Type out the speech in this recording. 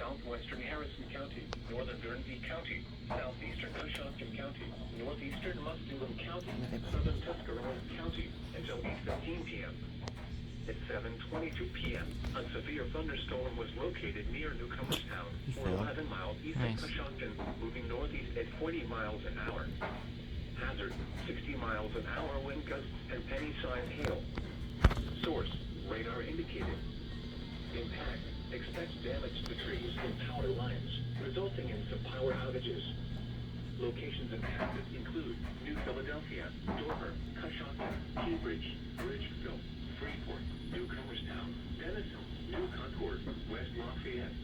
southwestern Harrison County, northern Guernsey County, southeastern Coshocton County, northeastern Muskingum County, southern Tuscarora County, until 8:15 p.m. At 7:22 p.m., a severe thunderstorm was located near Newcomerstown, or 11 miles east of Coshocton, moving northeast at 40 miles an hour. Hazard, 60 miles an hour wind gusts and penny-sized hail. Source, radar indicated. Impact, expects damage to trees and power lines, resulting in some power outages. Locations impacted include New Philadelphia, Dover, Coshocton, Cambridge, Bridgeville, Freeport, Newcomerstown, Denison, New Concord, West Lafayette,